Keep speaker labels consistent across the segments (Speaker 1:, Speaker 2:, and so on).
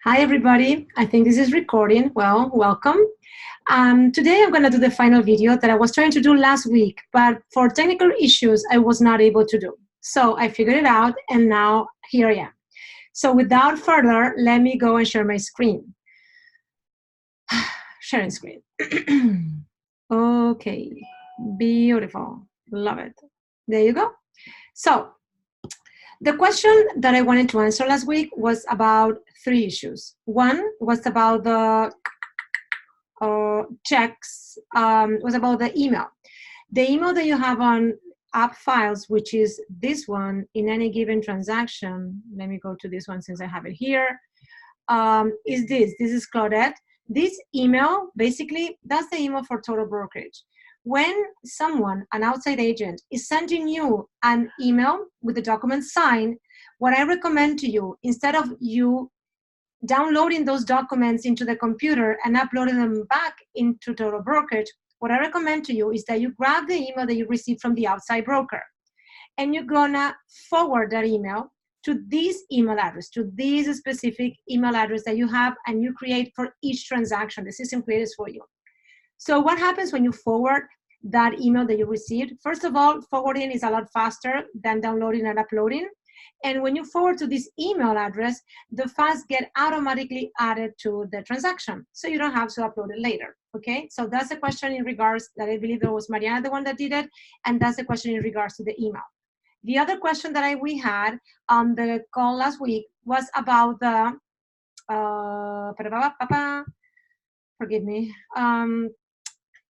Speaker 1: Hi, everybody. I think this is recording. Well, welcome. Today I'm going to do the final video that I was trying to do last week, but for technical issues, I was not able to do. So I figured it out, and now here I am. So without further, let me go and share my screen. Sharing screen. Okay, beautiful. Love it. There you go. So the question that I wanted to answer last week was about three issues. One was about the checks, was about the email. The email that you have on app files, which is this one, in any given transaction. Let me go to this one since I have it here. Is this. This is Claudette. This email, basically, that's the email for total brokerage. When someone, an outside agent, is sending you an email with the document signed, what I recommend to you, instead of you downloading those documents into the computer and uploading them back into total brokerage, what I recommend to you is that you grab the email that you received from the outside broker, and you're gonna forward that email to this email address, to this specific email address that you have and you create for each transaction. The system creates for you. So what happens when you forward that email that you received? First of all, forwarding is a lot faster than downloading and uploading. And when you forward to this email address, the files get automatically added to the transaction, so you don't have to upload it later, okay? So that's a question in regards that I believe it was Mariana, the one that did it, and that's the question in regards to the email. The other question that we had on the call last week was about the, forgive me,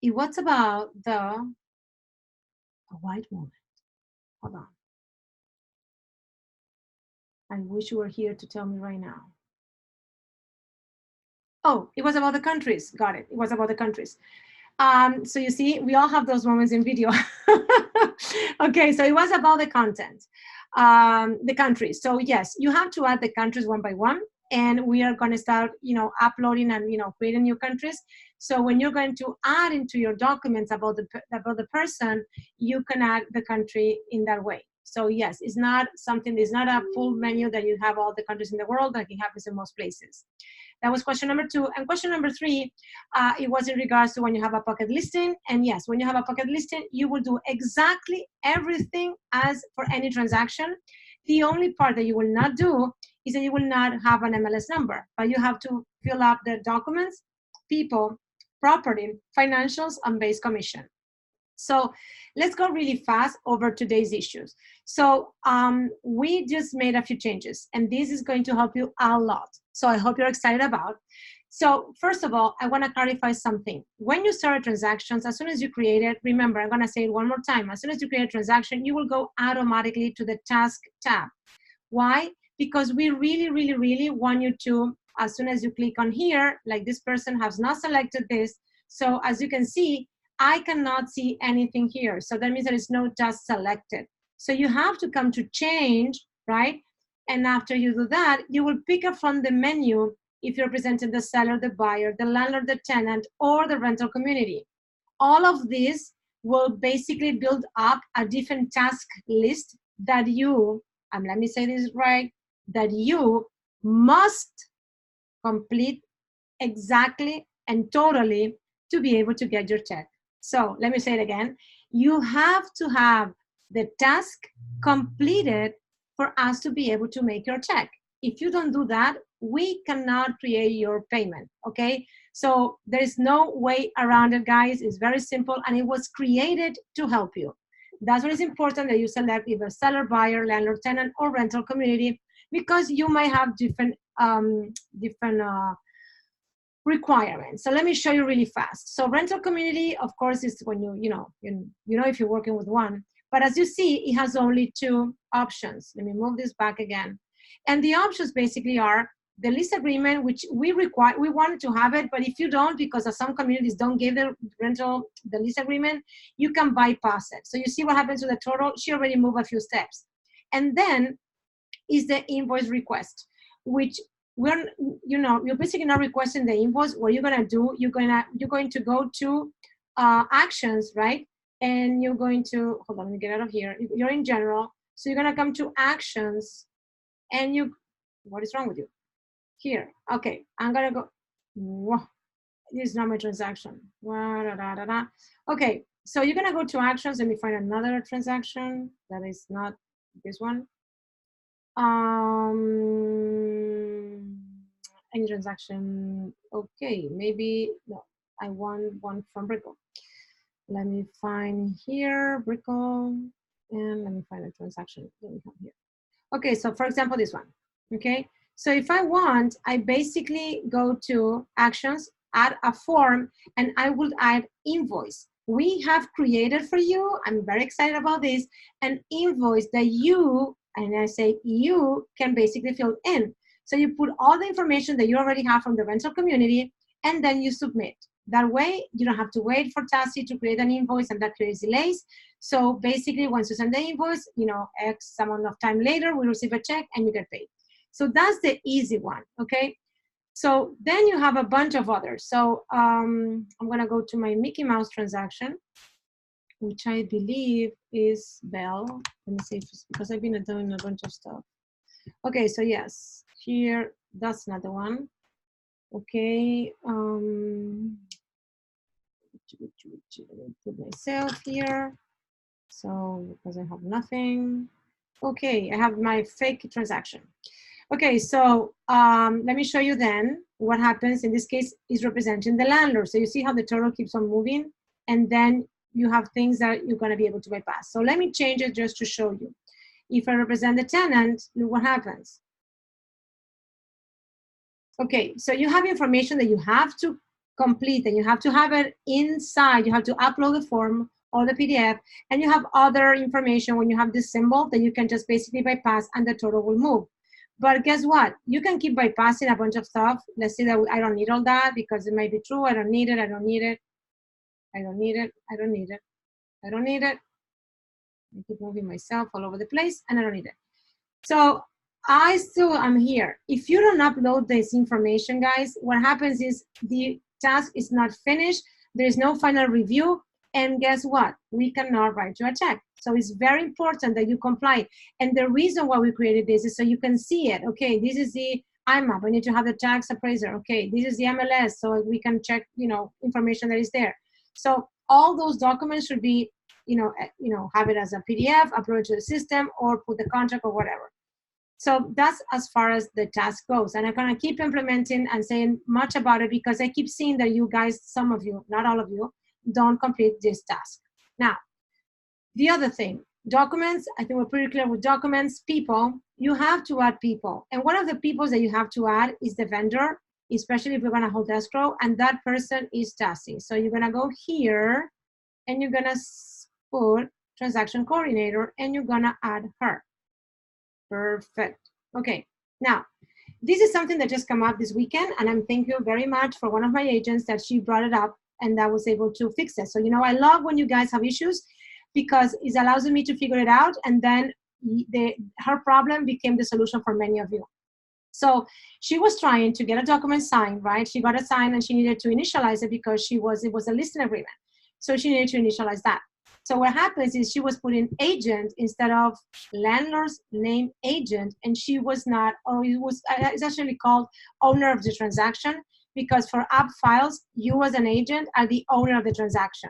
Speaker 1: it was about the, a white moment, hold on. I wish you were here to tell me right now. Oh, it was about the countries. Got it. It was about the countries. So you see, we all have those moments in video. Okay, so it was about the content, the countries. So yes, you have to add the countries one by one, and we are going to start, uploading and creating new countries. So when you're going to add into your documents about the person, you can add the country in that way. So yes, it's not a full menu that you have all the countries in the world like it happens in most places. That was question number 2. And question number 3, it was in regards to when you have a pocket listing. And yes, when you have a pocket listing, you will do exactly everything as for any transaction. The only part that you will not do is that you will not have an MLS number, but you have to fill up the documents, people, property, financials, and base commission. So let's go really fast over today's issues. So we just made a few changes, and this is going to help you a lot. So I hope you're excited about. So first of all, I want to clarify something. When you start transactions, as soon as you create it, remember, I'm going to say it one more time. As soon as you create a transaction, you will go automatically to the task tab. Why? Because we really, really, really want you to, as soon as you click on here, like this person has not selected this. So as you can see, I cannot see anything here. So that means there is no task selected. So you have to come to change, right? And after you do that, you will pick up from the menu if you're presenting the seller, the buyer, the landlord, the tenant, or the rental community. All of this will basically build up a different task list that you, and let me say this right, that you must complete exactly and totally to be able to get your check. So let me say it again. You have to have the task completed for us to be able to make your check. If you don't do that, we cannot create your payment, okay? So there is no way around it, guys. It's very simple, and it was created to help you. That's why it's important that you select either seller, buyer, landlord, tenant, or rental community, because you might have different requirements. So let me show you really fast. So rental community, of course, is when you know if you're working with one. But as you see, it has only 2 options. Let me move this back again. And the options basically are the lease agreement, which we wanted to have it, but if you don't, because some communities don't give the lease agreement, you can bypass it. So you see what happens with the total. She already moved a few steps. And then is the invoice request, which you're basically not requesting the invoice. What you're gonna do, you're going to go to actions, right? And you're going to, hold on, let me get out of here. You're in general, so you're gonna come to actions, and what is wrong with you? here. Okay, I'm gonna go. Whoa, this is not my transaction. Okay, so you're gonna go to actions. Let me find another transaction that is not this one. Any transaction. Okay, maybe no. I want one from Brickle. Let me find here Brickle, and let me find a transaction that we have here. Okay, so for example, this one. Okay, so if I want, I basically go to actions, add a form, and I will add invoice. We have created for you, I'm very excited about this, an invoice that you, and I say you, can basically fill in. So you put all the information that you already have from the rental community, and then you submit. That way, you don't have to wait for Tassi to create an invoice, and that creates delays. So basically, once you send the invoice, you know, X amount of time later, we receive a check and you get paid. So that's the easy one, okay? So then you have a bunch of others. So I'm gonna go to my Mickey Mouse transaction, which I believe is Bell. Let me see if it's, because I've been doing a bunch of stuff. Okay, so yes, here, that's another one. Okay, put myself here. So because I have nothing. Okay, I have my fake transaction. Okay, so let me show you then what happens in this case is representing the landlord. So you see how the total keeps on moving, and then you have things that you're gonna be able to bypass. So let me change it just to show you. If I represent the tenant, look what happens. Okay, so you have information that you have to complete, and you have to have it inside. You have to upload the form or the PDF, and you have other information when you have this symbol that you can just basically bypass and the total will move. But guess what? You can keep bypassing a bunch of stuff. Let's say that I don't need all that because it might be true. I don't need it. I don't need it. I don't need it. I don't need it. I don't need it. I keep moving myself all over the place and I don't need it. So I still am here. If you don't upload this information, guys, what happens is the task is not finished. There is no final review. And guess what? We cannot write you a check. So it's very important that you comply. And the reason why we created this is so you can see it. Okay, this is the IMAP. I need to have the tax appraiser. Okay, this is the MLS, so we can check, you know, information that is there. So all those documents should be, have it as a PDF, upload it to the system, or put the contract or whatever. So that's as far as the task goes. And I'm gonna keep implementing and saying much about it because I keep seeing that you guys, some of you, not all of you, don't complete this task. Now, the other thing, documents, I think we're pretty clear with documents. People, you have to add people. And one of the people that you have to add is the vendor, especially if you're gonna hold escrow, and that person is Tassi. So you're gonna go here and you're gonna put transaction coordinator and you're gonna add her. Perfect. Okay, now, this is something that just came up this weekend, and I'm thank you very much for one of my agents that she brought it up and that was able to fix it. So, you know, I love when you guys have issues because it allows me to figure it out, and then her problem became the solution for many of you. So she was trying to get a document signed, right? She got it signed and she needed to initialize it because it was a listing agreement. So she needed to initialize that. So what happens is she was putting agent instead of landlord's name agent, and she was not, or it's actually called owner of the transaction, because for app files, you as an agent are the owner of the transaction.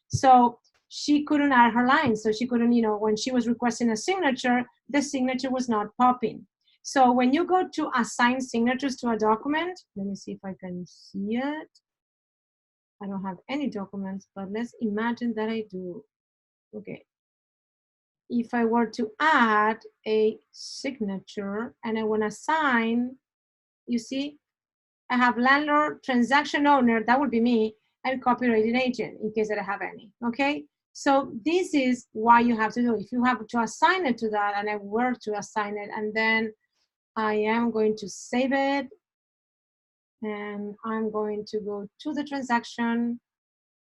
Speaker 1: So she couldn't add her line. So she couldn't, when she was requesting a signature, the signature was not popping. So when you go to assign signatures to a document, let me see if I can see it. I don't have any documents, but let's imagine that I do. Okay. If I were to add a signature and I want to assign, you see, I have landlord, transaction owner, that would be me, and copyrighted agent in case that I have any, okay? So this is why you have to do. If you have to assign it to that, and I were to assign it, and then I am going to save it, and I'm going to go to the transaction,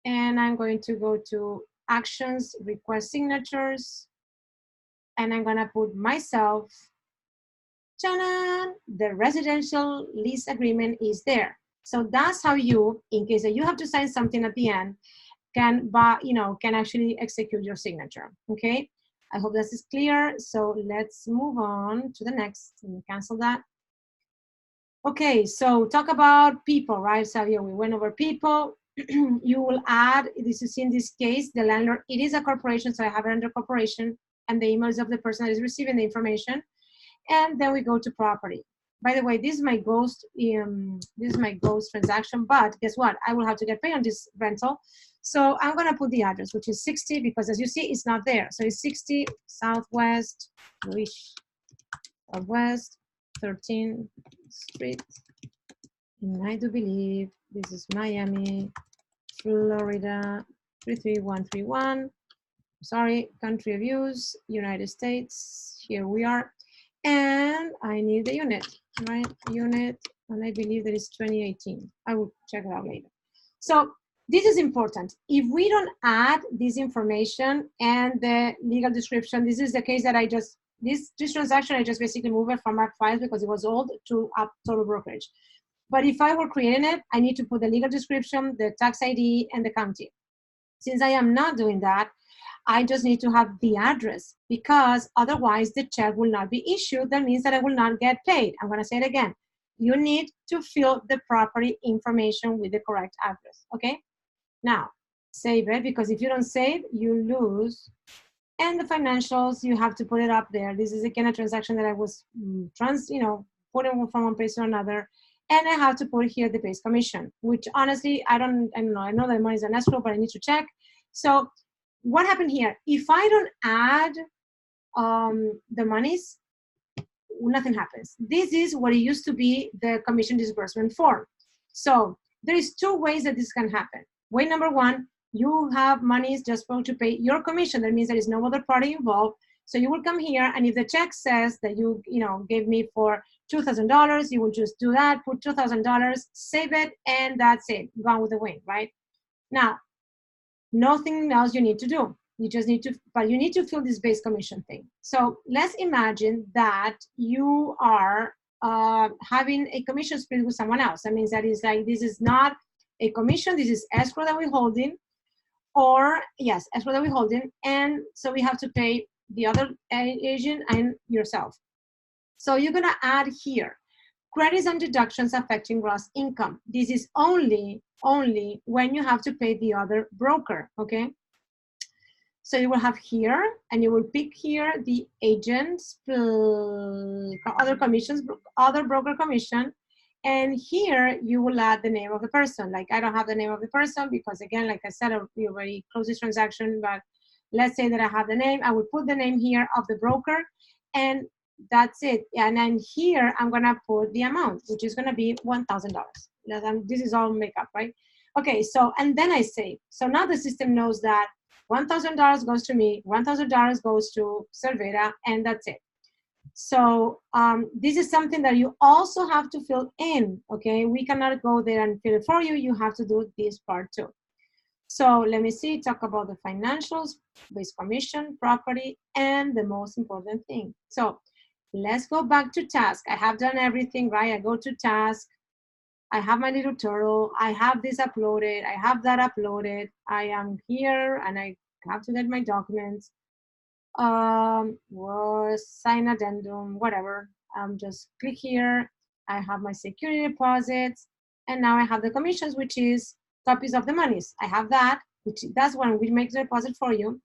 Speaker 1: and I'm going to go to actions, request signatures, and I'm gonna put myself, ta-da, the residential lease agreement is there. So that's how you, in case that you have to sign something at the end, can actually execute your signature, okay? I hope this is clear. So let's move on to the next. Let me cancel that. Okay, so talk about people, right? So yeah, we went over people. You will add, this is in this case, the landlord, it is a corporation, so I have it under corporation, and the emails of the person that is receiving the information. And then we go to property. By the way, this is my ghost transaction, but guess what? I will have to get paid on this rental. So I'm gonna put the address, which is 60, because as you see, it's not there. So it's 60 Southwest, Southwest 13th Street. And I do believe this is Miami, Florida 33131. Sorry, country of use, United States. Here we are. And I need the unit, right? Unit, and I believe that is 2018. I will check it out later. So this is important. If we don't add this information and the legal description, this is the case that I just, this transaction, I just basically moved it from Mark Files because it was old to up total brokerage. But if I were creating it, I need to put the legal description, the tax ID, and the county. Since I am not doing that, I just need to have the address, because otherwise the check will not be issued. That means that I will not get paid. I'm gonna say it again. You need to fill the property information with the correct address, okay? Now, save it, because if you don't save, you lose. And the financials, you have to put it up there. This is again a transaction that I was putting from one place to another. And I have to put here the base commission, which honestly, I don't know. I know that money is an escrow, but I need to check. So what happened here? If I don't add the monies, nothing happens. This is what it used to be the commission disbursement form. So there is two ways that this can happen. Way number one, you have monies just going to pay your commission. That means there is no other party involved. So you will come here, and if the check says that you gave me for $2,000, you will just do that, put $2,000, save it, and that's it. Gone with the wind, right? Now, nothing else you need to do. You just need to, but you need to fill this base commission thing. So let's imagine that you are having a commission split with someone else. That means that is like, this is not a commission, this is escrow that we're holding, or yes, escrow that we're holding. And so we have to pay the other agent and yourself. So you're gonna add here, credits and deductions affecting gross income. This is only when you have to pay the other broker, okay? So you will have here, and you will pick here the agents, other commissions, other broker commission, and here you will add the name of the person. Like I don't have the name of the person because again, like I said, we already closed this transaction, but let's say that I have the name. I will put the name here of the broker, and that's it. And then here I'm gonna put the amount, which is gonna be $1,000. This is all makeup, right? Okay, so, and then I save. So now the system knows that $1,000 goes to me, $1,000 goes to Cervera, and that's it. So this is something that you also have to fill in, okay? We cannot go there and fill it for you. You have to do this part too. So let me see, talk about the financials, base commission, property, and the most important thing. So let's go back to task. I have done everything, right? I go to task. I have my little turtle. I have this uploaded. I have that uploaded. I am here, and I have to get my documents. Was sign addendum, whatever. Just click here. I have my security deposits, and now I have the commissions, which is copies of the monies. I have that, which that's one we make the deposit for you.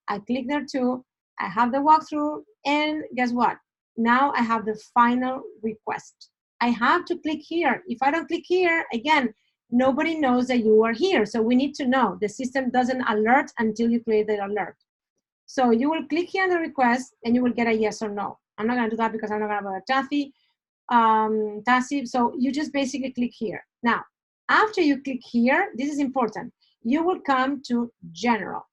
Speaker 1: I click there too. I have the walkthrough, and guess what? Now I have the final request. I have to click here. If I don't click here, again, nobody knows that you are here. So we need to know. The system doesn't alert until you create the alert. So you will click here on the request, and you will get a yes or no. I'm not gonna do that because I'm not gonna bother Tassi. So you just basically click here. Now, after you click here, this is important. You will come to general.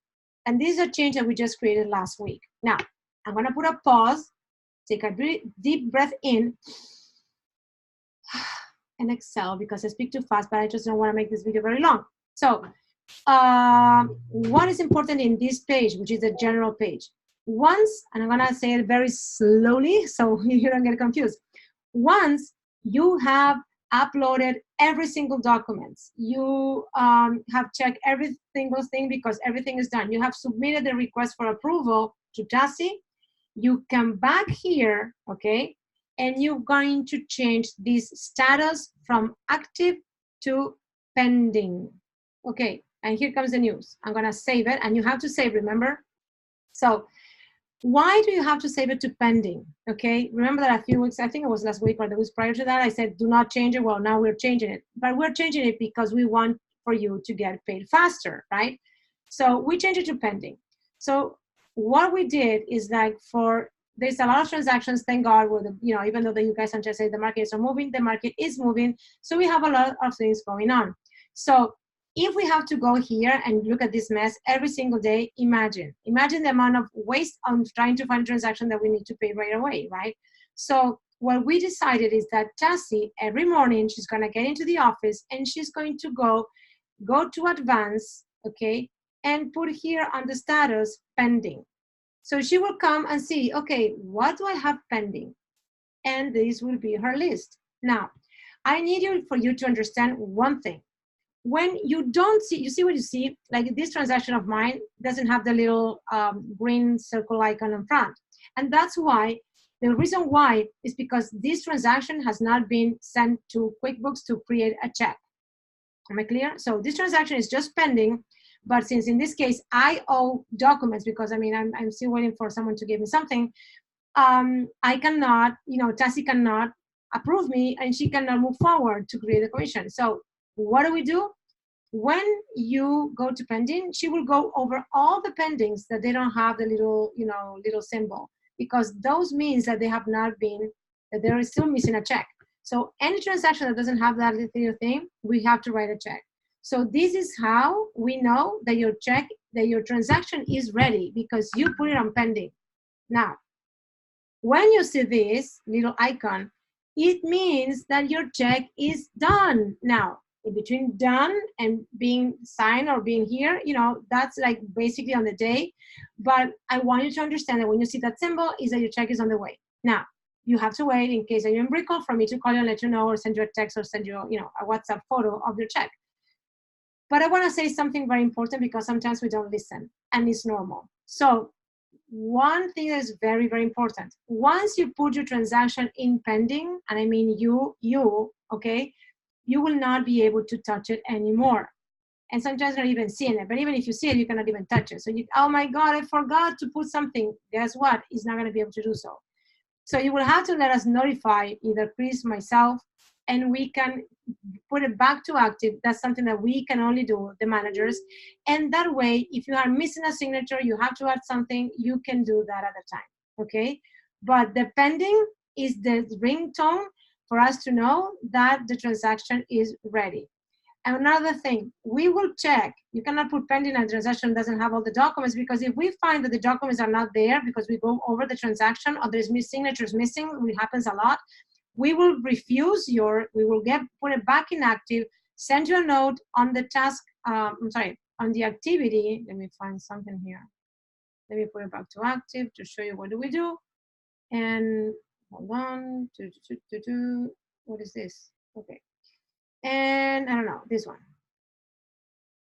Speaker 1: And this is a change that we just created last week. Now, I'm gonna put a pause, take a deep breath in, and exhale because I speak too fast, but I just don't wanna make this video very long. So, what is important in this page, which is the general page? Once, and I'm gonna say it very slowly so you don't get confused. Once you have uploaded every single document, you have checked every single thing because everything is done. You have submitted the request for approval to Tassi. You come back here, okay? and you're going to change this status from active to pending. Okay, and here comes the news. I'm gonna save it, and you have to save, remember? So why do you have to save it to pending? Okay, remember that a few weeks, I think it was last week or the week prior to that, I said do not change it. Well, now we're changing it, but we're changing it because we want for you to get paid faster, right? So we change it to pending. So what we did is like there's a lot of transactions, thank God, with even though the you guys sometimes say the market is not moving, the market is moving. So we have a lot of things going on. So if we have to go here and look at this mess every single day, imagine the amount of waste on trying to find a transaction that we need to pay right away, right? So what we decided is that Tassie, every morning, she's going to get into the office and she's going to go to advance, okay, and put here on the status pending. So she will come and see, okay, what do I have pending? And this will be her list. Now, I need for you to understand one thing. When you don't see, you see what you see, like this transaction of mine doesn't have the little green circle icon in front. And that's why, the reason why is because this transaction has not been sent to QuickBooks to create a check. Am I clear? So this transaction is just pending, but since in this case I owe documents because I'm still waiting for someone to give me something, I cannot, Tassie cannot approve me and she cannot move forward to create a commission. So what do? When you go to pending, she will go over all the pendings that they don't have the little symbol, because those means that they have not been, that they're still missing a check. So any transaction that doesn't have that little thing, we have to write a check. So this is how we know that your transaction is ready, because you put it on pending. Now, when you see this little icon, it means that your check is done. Now, in between done and being signed or being here, that's like basically on the day. But I want you to understand that when you see that symbol, is that your check is on the way. Now, you have to wait in case you're in recall for me to call you and let you know, or send you a text, or send you, a WhatsApp photo of your check. But I want to say something very important, because sometimes we don't listen, and it's normal. So one thing that is very, very important, once you put your transaction in pending, and I mean you, okay, you will not be able to touch it anymore. And sometimes not even seeing it, but even if you see it, you cannot even touch it. So oh my God, I forgot to put something. Guess what? It's not going to be able to do so. So you will have to let us notify either Chris, myself, and we can put it back to active. That's something that we can only do, the managers. And that way, if you are missing a signature, you have to add something, you can do that at the time, okay? But the pending is the ringtone for us to know that the transaction is ready. And another thing, we will check. You cannot put pending and transaction doesn't have all the documents, because if we find that the documents are not there because we go over the transaction, or there's signatures missing, which happens a lot, we will refuse we will put it back inactive, send you a note on the task, on the activity. Let me find something here. Let me put it back to active to show you what do we do. And hold on, what is this? Okay. And I don't know, this one.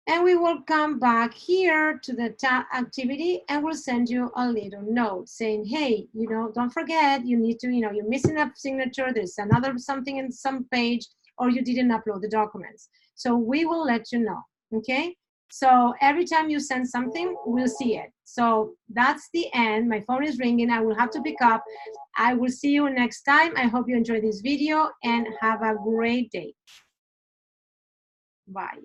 Speaker 1: And we will come back here to the activity, and we'll send you a little note saying, hey, don't forget, you need to, you're missing a signature, there's another something in some page, or you didn't upload the documents. So we will let you know, okay? So every time you send something, we'll see it. So that's the end. My phone is ringing. I will have to pick up. I will see you next time. I hope you enjoyed this video, and have a great day. Bye.